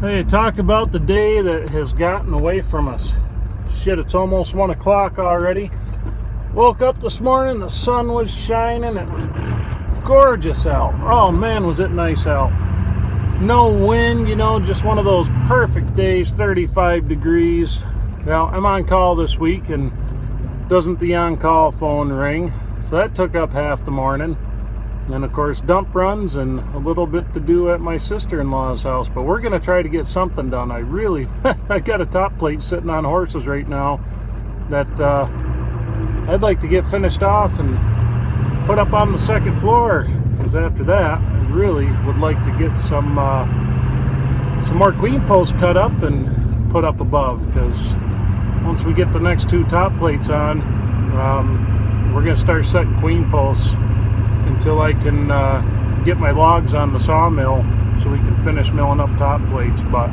Hey, talk about the day that has gotten away from us. Shit, it's almost 1 o'clock already. Woke up this morning, the sun was shining, it was gorgeous out. Oh man, was it nice out. No wind, just one of those perfect days, 35 degrees. Well, I'm on call this week, and doesn't the on-call phone ring? So that took up half the morning. Then, of course, dump runs and a little bit to do at my sister-in-law's house. But we're going to try to get something done. I got a top plate sitting on horses right now that I'd like to get finished off and put up on the second floor. Because after that, I really would like to get some more queen posts cut up and put up above. Because once we get the next two top plates on, we're going to start setting queen posts until I can get my logs on the sawmill so we can finish milling up top plates. But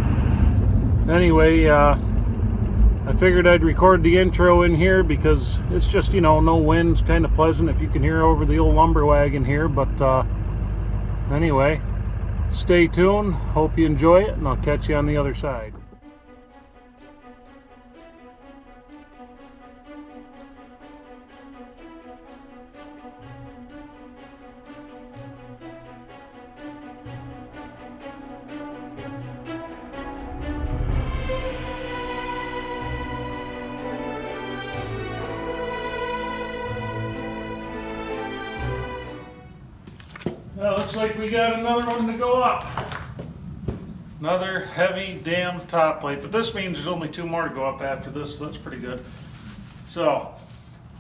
anyway, I figured I'd record the intro in here because it's just, no wind. It's kind of pleasant if you can hear over the old lumber wagon here. But anyway, stay tuned. Hope you enjoy it, and I'll catch you on the other side. Well, looks like we got another one to go up. Another heavy damn top plate, but this means there's only two more to go up after this, so that's pretty good. So,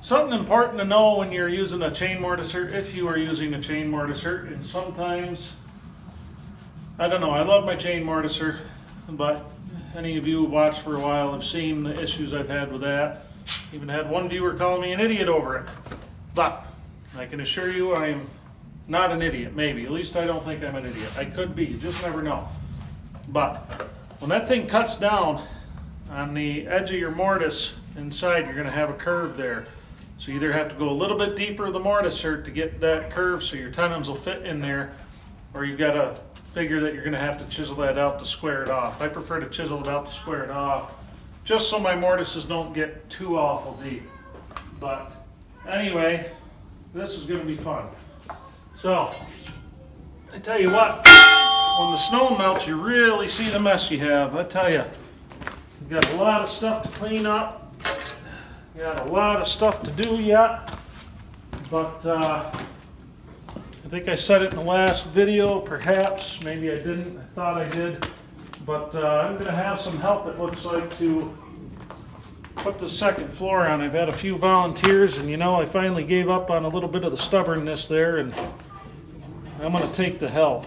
something important to know when you're using a chain mortiser, if you are using a chain mortiser, and sometimes, I don't know, I love my chain mortiser, but any of you who watched for a while have seen the issues I've had with that. Even had one viewer call me an idiot over it. But, I can assure you I am not an idiot, maybe. At least I don't think I'm an idiot. I could be, you just never know. But when that thing cuts down on the edge of your mortise inside, you're going to have a curve there. So you either have to go a little bit deeper with the mortiser to get that curve so your tenons will fit in there, or you've got to figure that you're going to have to chisel that out to square it off. I prefer to chisel it out to square it off, just so my mortises don't get too awful deep. But anyway, this is going to be fun. So, I tell you what, when the snow melts, you really see the mess you have. I tell you, you've got a lot of stuff to clean up. You got a lot of stuff to do yet. But I think I said it in the last video, perhaps. Maybe I didn't. I thought I did. But I'm going to have some help, it looks like, to put the second floor on. I've had a few volunteers, and I finally gave up on a little bit of the stubbornness there, and I'm going to take the help.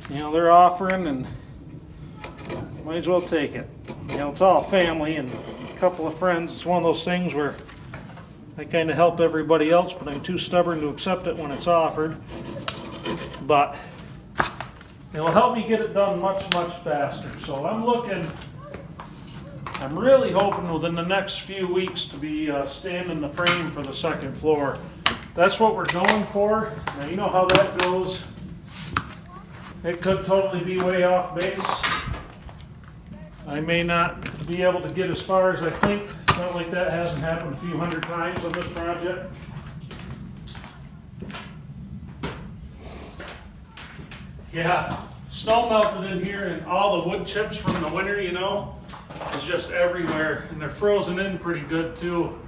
They're offering, and might as well take it. It's all family and a couple of friends. It's one of those things where I kind of help everybody else, but I'm too stubborn to accept it when it's offered. But it'll help me get it done much, much faster. So I'm really hoping within the next few weeks to be standing the frame for the second floor. That's what we're going for. Now, you know how that goes. It could totally be way off base. I may not be able to get as far as I think. It's not like that hasn't happened a few hundred times on this project. Yeah, snow melted in here, and all the wood chips from the winter, is just everywhere, and they're frozen in pretty good too,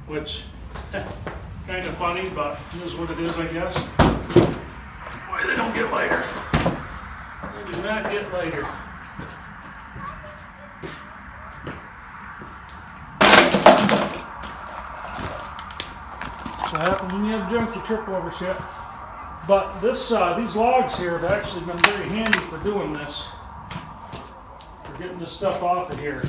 which kind of funny, but it is what it is, I guess. Boy, they don't get lighter. They do not get lighter. So happens when you have junk, you trip over shit. But these logs here have actually been very handy for doing this. For getting this stuff off of here.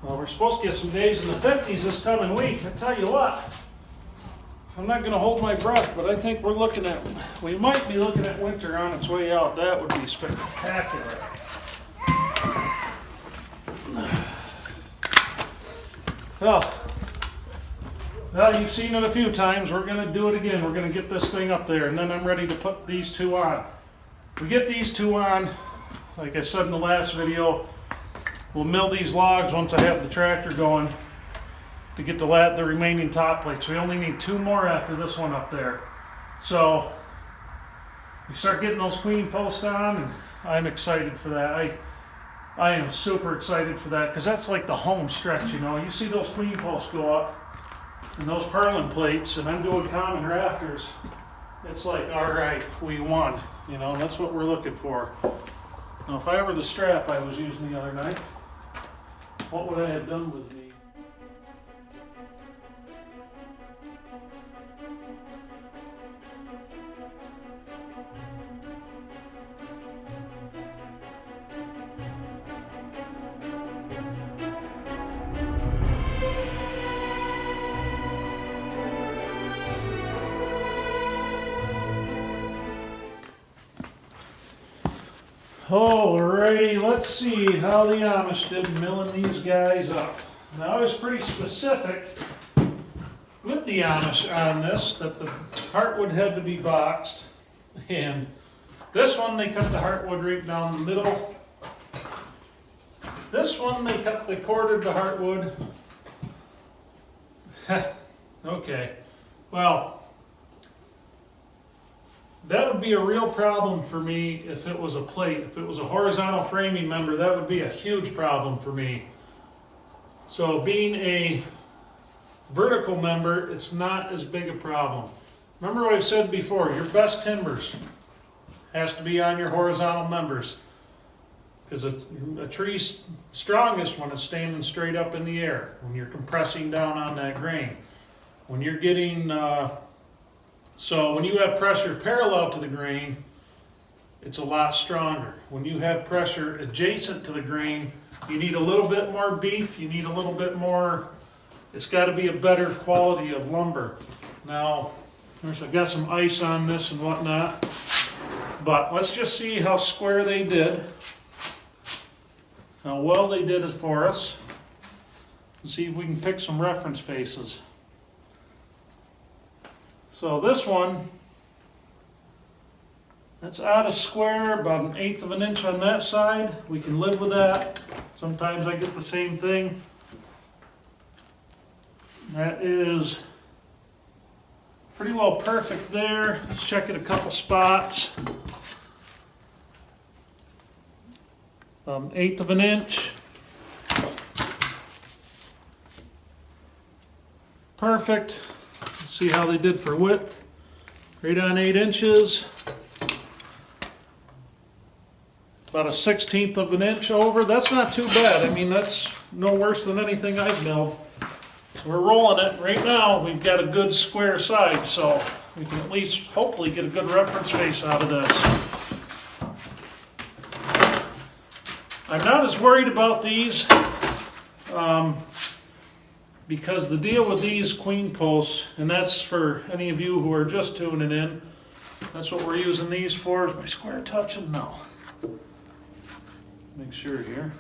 Well, we're supposed to get some days in the 50s this coming week. I tell you what, I'm not going to hold my breath, but I think we might be looking at winter on its way out. That would be spectacular. Well, Well, you've seen it a few times. We're going to do it again. We're going to get this thing up there, and then I'm ready to put these two on. We get these two on, like I said in the last video, we'll mill these logs once I have the tractor going to get the remaining top plates. We only need 2 more after this one up there. So we start getting those queen posts on, and I'm excited for that. I am super excited for that, because that's like the home stretch, you know. You see those queen posts go up and those purlin plates, and I'm doing common rafters. It's like, all right, we won. You know, that's what we're looking for. Now, if I were the strap I was using the other night, what would I have done with me? Alrighty, let's see how the Amish did milling these guys up. Now I was pretty specific with the Amish on this, that the heartwood had to be boxed. And this one they cut the heartwood right down the middle. This one they quartered the heartwood. Okay, well, that would be a real problem for me if it was a plate. If it was a horizontal framing member, that would be a huge problem for me. So being a vertical member, it's not as big a problem. Remember what I've said before, your best timbers has to be on your horizontal members, because a tree's strongest when it's standing straight up in the air, when you're compressing down on that grain. When you're getting so when you have pressure parallel to the grain, it's a lot stronger. When you have pressure adjacent to the grain, you need a little bit more beef, you need a little bit more, it's got to be a better quality of lumber. Now, I've got some ice on this and whatnot, but let's just see how square they did, how well they did it for us, and see if we can pick some reference faces. So this one, that's out of square, about 1/8 of an inch on that side. We can live with that. Sometimes I get the same thing. That is pretty well perfect there. Let's check it a couple spots. 1/8 of an inch. Perfect. Let's see how they did for width. Right on 8 inches. About a 1/16 of an inch over. That's not too bad. I mean, that's no worse than anything I've milled. So we're rolling it. Right now, we've got a good square side, so we can at least hopefully get a good reference face out of this. I'm not as worried about these because the deal with these queen posts, and that's for any of you who are just tuning in, that's what we're using these for. Is my square touching? No. Make sure here.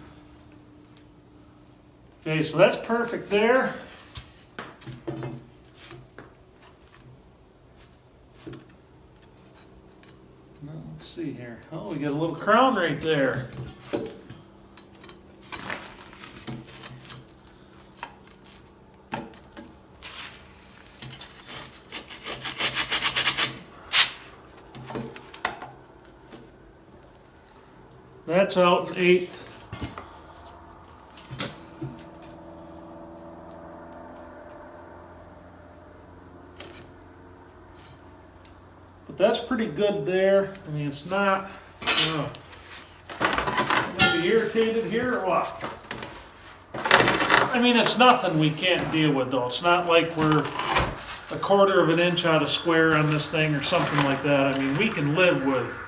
Okay, so that's perfect there. Now, let's see here. Oh, we got a little crown right there. That's out 1/8. But that's pretty good there. I mean, it's not. I'm gonna be irritated here or what? I mean, it's nothing we can't deal with though. It's not like we're 1/4 of an inch out of square on this thing or something like that. I mean, we can live with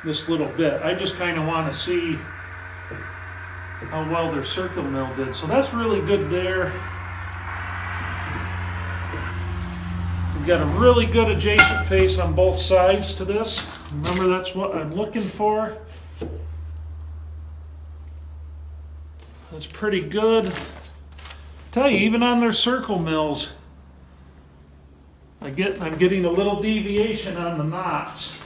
this little bit. I just kind of want to see how well their circle mill did. So that's really good there. We've got a really good adjacent face on both sides to this. Remember, that's what I'm looking for. That's pretty good. Tell you, even on their circle mills, I'm getting a little deviation on the knots.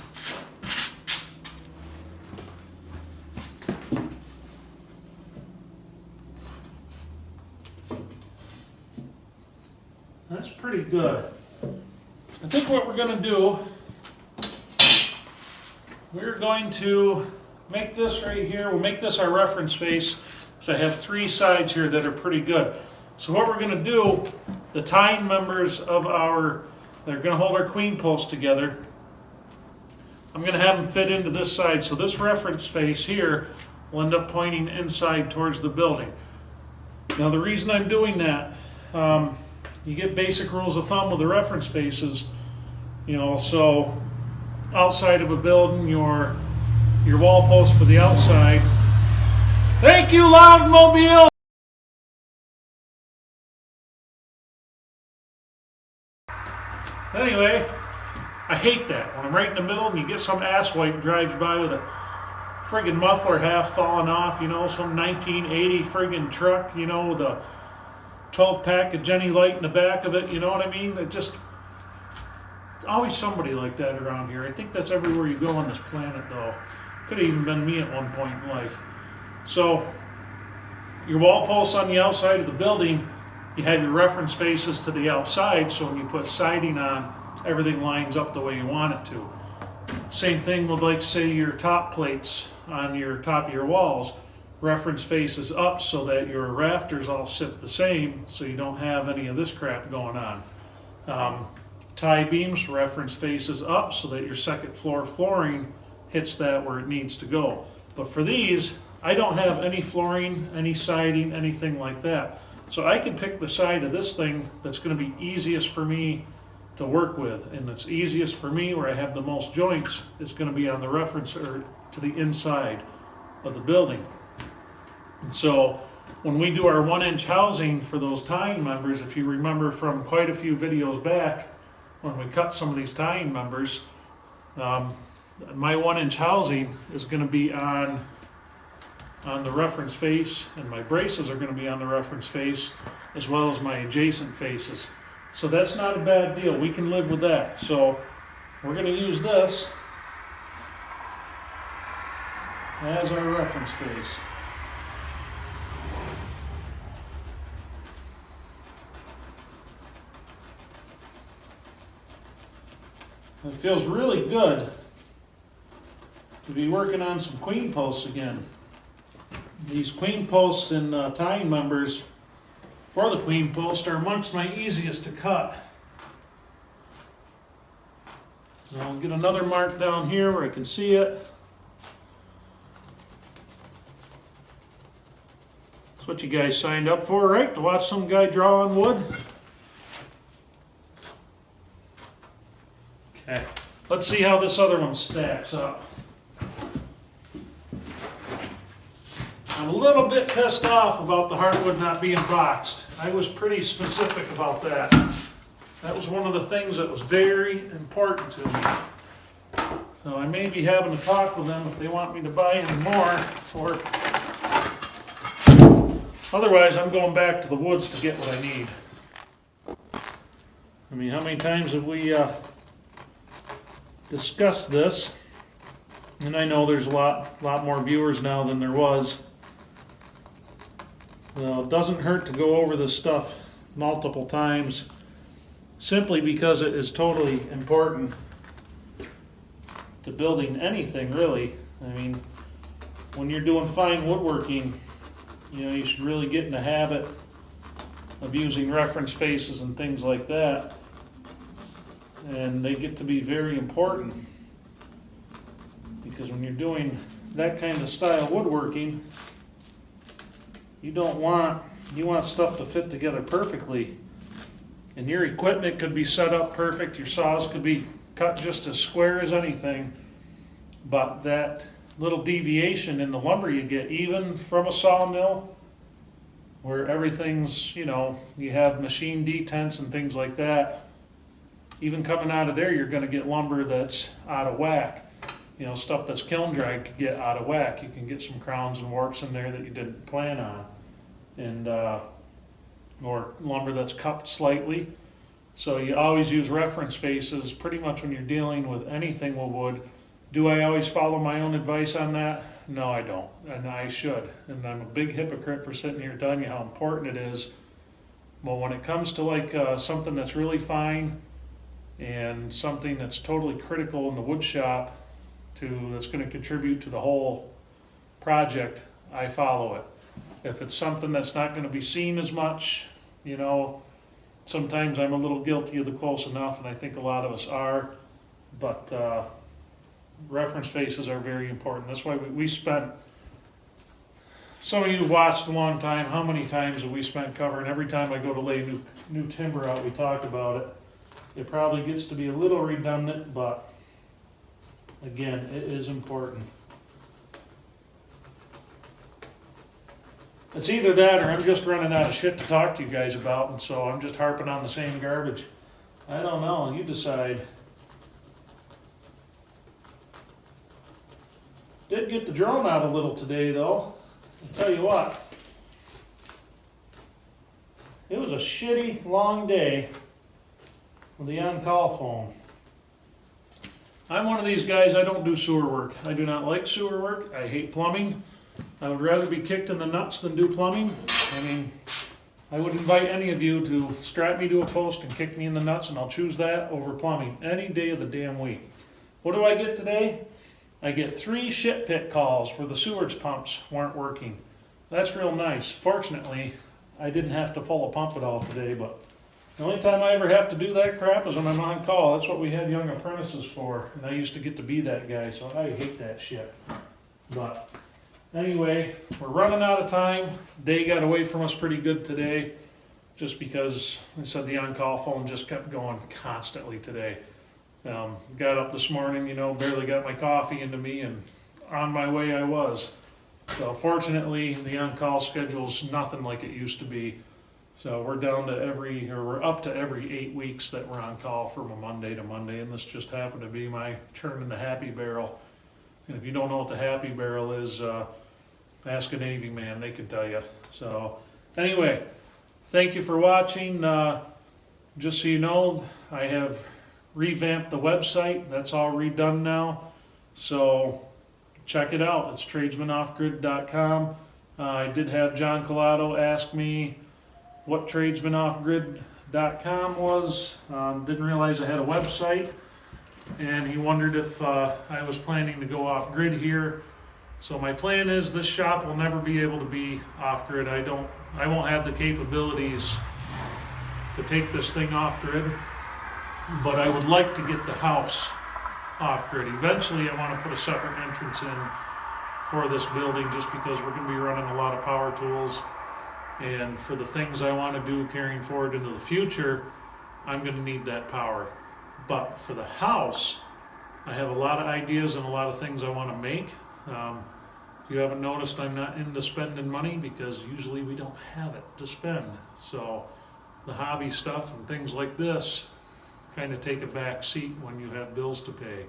That's pretty good. I think what we're going to do, we're going to make this right here, we'll make this our reference face, so I have 3 sides here that are pretty good. So what we're going to do, the tying members of they're going to hold our queen post together. I'm going to have them fit into this side, so this reference face here will end up pointing inside towards the building. Now the reason I'm doing that, you get basic rules of thumb with the reference faces, so outside of a building, your wall post for the outside. Thank you, Loudmobile! Anyway, I hate that. When I'm right in the middle and you get some asswipe drives by with a friggin' muffler half falling off, some 1980 friggin' truck, with a 12-pack of Jenny Light in the back of it, you know what I mean? It's always somebody like that around here. I think that's everywhere you go on this planet, though. Could have even been me at one point in life. So, your wall posts on the outside of the building, you have your reference faces to the outside, so when you put siding on, everything lines up the way you want it to. Same thing with, like, say, your top plates on your top of your walls. Reference faces up so that your rafters all sit the same, so you don't have any of this crap going on. Tie beams, reference faces up so that your second floor flooring hits that where it needs to go. But for these, I don't have any flooring, any siding, anything like that. So I can pick the side of this thing that's going to be easiest for me to work with, and that's easiest for me where I have the most joints is going to be on the reference or to the inside of the building. And so when we do our 1-inch housing for those tying members, if you remember from quite a few videos back, when we cut some of these tying members, my 1-inch housing is going to be on the reference face, and my braces are going to be on the reference face as well as my adjacent faces. So that's not a bad deal. We can live with that. So we're going to use this as our reference face. It feels really good to be working on some queen posts again. These queen posts and tying members for the queen post are amongst my easiest to cut. So I'll get another mark down here where I can see it. That's what you guys signed up for, right? To watch some guy draw on wood? Okay, let's see how this other one stacks up. I'm a little bit pissed off about the hardwood not being boxed. I was pretty specific about that. That was one of the things that was very important to me. So I may be having to talk with them if they want me to buy any more, or otherwise I'm going back to the woods to get what I need. I mean, how many times have we discussed this? And I know there's a lot more viewers now than there was. Well, it doesn't hurt to go over this stuff multiple times, simply because it is totally important to building anything, really. I mean, when you're doing fine woodworking, you should really get in the habit of using reference faces and things like that. And they get to be very important, because when you're doing that kind of style woodworking, you want stuff to fit together perfectly. And your equipment could be set up perfect, your saws could be cut just as square as anything, but that little deviation in the lumber you get, even from a sawmill, where everything's, you have machine detents and things like that, even coming out of there, you're going to get lumber that's out of whack. Stuff that's kiln dried could get out of whack. You can get some crowns and warps in there that you didn't plan on. And or lumber that's cupped slightly. So you always use reference faces pretty much when you're dealing with anything with wood. Do I always follow my own advice on that? No, I don't, and I should. And I'm a big hypocrite for sitting here telling you how important it is. But when it comes to like something that's really fine and something that's totally critical in the wood shop that's going to contribute to the whole project, I follow it. If it's something that's not going to be seen as much, you know, sometimes I'm a little guilty of the close enough, and I think a lot of us are, but reference faces are very important. That's why we spent, some of you watched a long time, how many times have we spent covering, every time I go to lay new timber out, we talk about it. It probably gets to be a little redundant, but again, it is important. It's either that or I'm just running out of shit to talk to you guys about, and so I'm just harping on the same garbage. I don't know, you decide. Did get the drone out a little today though. I'll tell you what. It was a shitty long day with the on-call phone. I'm one of these guys, I don't do sewer work. I do not like sewer work. I hate plumbing. I would rather be kicked in the nuts than do plumbing. I mean, I would invite any of you to strap me to a post and kick me in the nuts, and I'll choose that over plumbing any day of the damn week. What do I get today? I get 3 shit pit calls where the sewage pumps weren't working. That's real nice. Fortunately, I didn't have to pull a pump at all today, but the only time I ever have to do that crap is when I'm on call. That's what we had young apprentices for, and I used to get to be that guy, so I hate that shit. But anyway, we're running out of time. Day got away from us pretty good today, just because I said the on-call phone just kept going constantly today. Got up this morning, you know, barely got my coffee into me, and on my way I was. So fortunately, the on-call schedule's nothing like it used to be. So we're we're up to every 8 weeks that we're on call from a Monday to Monday, and this just happened to be my turn in the happy barrel. And if you don't know what the happy barrel is, ask a Navy man, they can tell you. So anyway, thank you for watching. Just so you know, I have revamped the website. That's all redone now. So check it out. It's tradesmanoffgrid.com. I did have John Collado ask me what tradesmanoffgrid.com was. Didn't realize I had a website, and he wondered if I was planning to go off grid here. So my plan is this shop will never be able to be off grid. I won't have the capabilities to take this thing off grid, but I would like to get the house off grid. Eventually I want to put a separate entrance in for this building, just because we're going to be running a lot of power tools, and for the things I want to do carrying forward into the future, I'm going to need that power. But for the house, I have a lot of ideas and a lot of things I want to make. If you haven't noticed, I'm not into spending money, because usually we don't have it to spend. So the hobby stuff and things like this kind of take a back seat when you have bills to pay.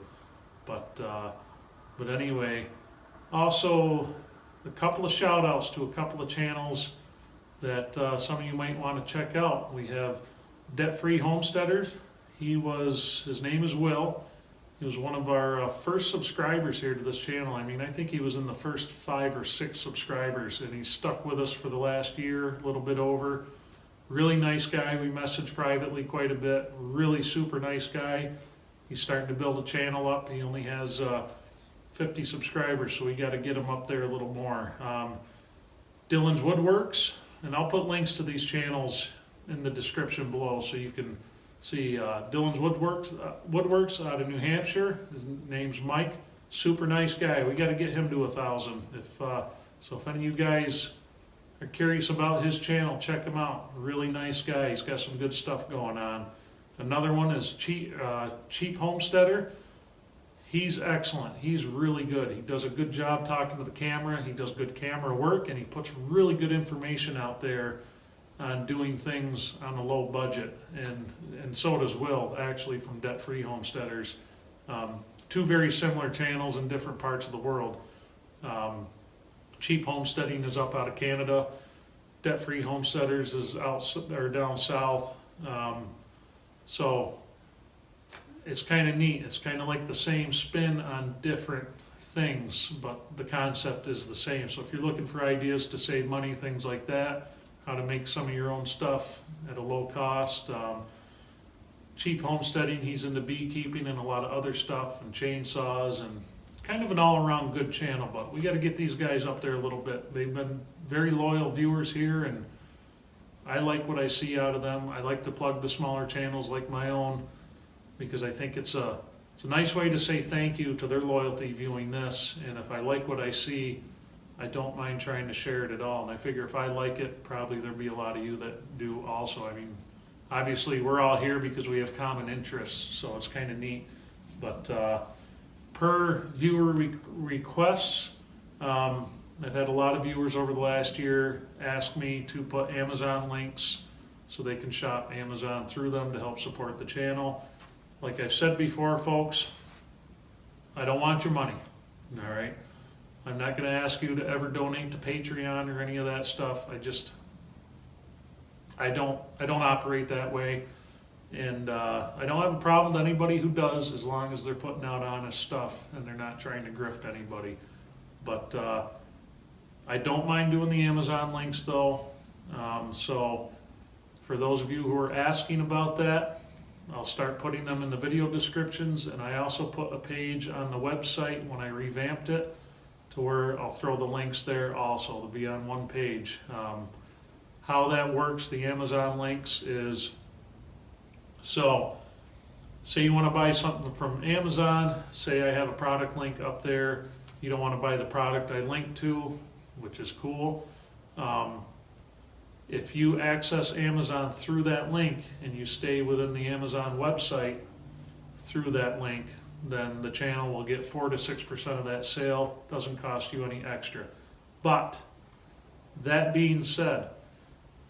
But anyway, also a couple of shout outs to a couple of channels that some of you might want to check out. We have Debt Free Homesteaders. His name is Will. He was one of our first subscribers here to this channel. I mean, I think he was in the first 5 or 6 subscribers, and he's stuck with us for the last year, a little bit over. Really nice guy. We message privately quite a bit. Really super nice guy. He's starting to build a channel up. He only has 50 subscribers, so we got to get him up there a little more. Dylan's Woodworks, and I'll put links to these channels in the description below so you can see. Dylan's Woodworks out of New Hampshire. His name's Mike. Super nice guy. We got to get him to 1,000. If any of you guys are curious about his channel, check him out. Really nice guy. He's got some good stuff going on. Another one is Cheap Homesteader. He's excellent. He's really good. He does a good job talking to the camera. He does good camera work, and he puts really good information out there on doing things on a low budget. And so does Will, actually, from Debt Free Homesteaders. 2 very similar channels in different parts of the world. Cheap Homesteading is up out of Canada. Debt Free Homesteaders is down south. So it's kind of neat. It's kind of like the same spin on different things, but the concept is the same. So if you're looking for ideas to save money, things like that, how to make some of your own stuff at a low cost, cheap homesteading, he's into beekeeping and a lot of other stuff, and chainsaws, and kind of an all-around good channel. But we got to get these guys up there a little bit. They've been very loyal viewers here, and I like what I see out of them. I like to plug the smaller channels like my own, because I think it's a nice way to say thank you to their loyalty viewing this. And if I like what I see, I don't mind trying to share it at all. And I figure if I like it, probably there'll be a lot of you that do also. I mean, obviously we're all here because we have common interests, so it's kind of neat. But per viewer requests, I've had a lot of viewers over the last year ask me to put Amazon links so they can shop Amazon through them to help support the channel. Like I've said before, folks, I don't want your money, all right? I'm not going to ask you to ever donate to Patreon or any of that stuff. I don't operate that way, and I don't have a problem with anybody who does, as long as they're putting out honest stuff and they're not trying to grift anybody. But I don't mind doing the Amazon links though. So for those of you who are asking about that, I'll start putting them in the video descriptions, and I also put a page on the website when I revamped it to where I'll throw the links there also. They'll be on one page. How that works, the Amazon links is, so say you want to buy something from Amazon, say I have a product link up there, you don't want to buy the product I linked to, which is cool. If you access Amazon through that link and you stay within the Amazon website through that link, then the channel will get 4 to 6% of that sale. Doesn't cost you any extra. But that being said,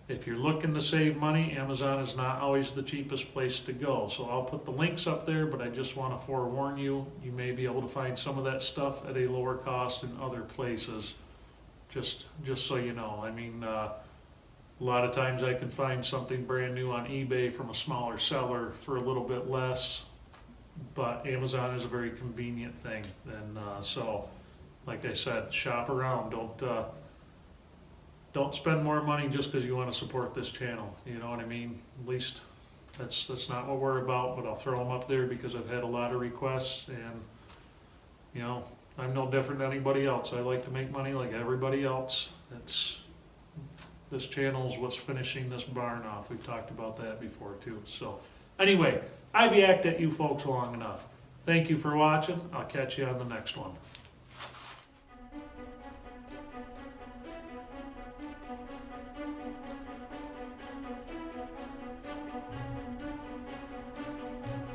if you're looking to save money, Amazon is not always the cheapest place to go. So I'll put the links up there, but I just want to forewarn you, you may be able to find some of that stuff at a lower cost in other places. Just so you know. I mean, a lot of times I can find something brand new on eBay from a smaller seller for a little bit less, but Amazon is a very convenient thing. And so, like I said, shop around. Don't spend more money just because you want to support this channel. You know what I mean? At least that's not what we're about, but I'll throw them up there because I've had a lot of requests, and you know, I'm no different than anybody else. I like to make money like everybody else. This channel is what's finishing this barn off. We've talked about that before too. So anyway, I've yacked at you folks long enough. Thank you for watching. I'll catch you on the next one.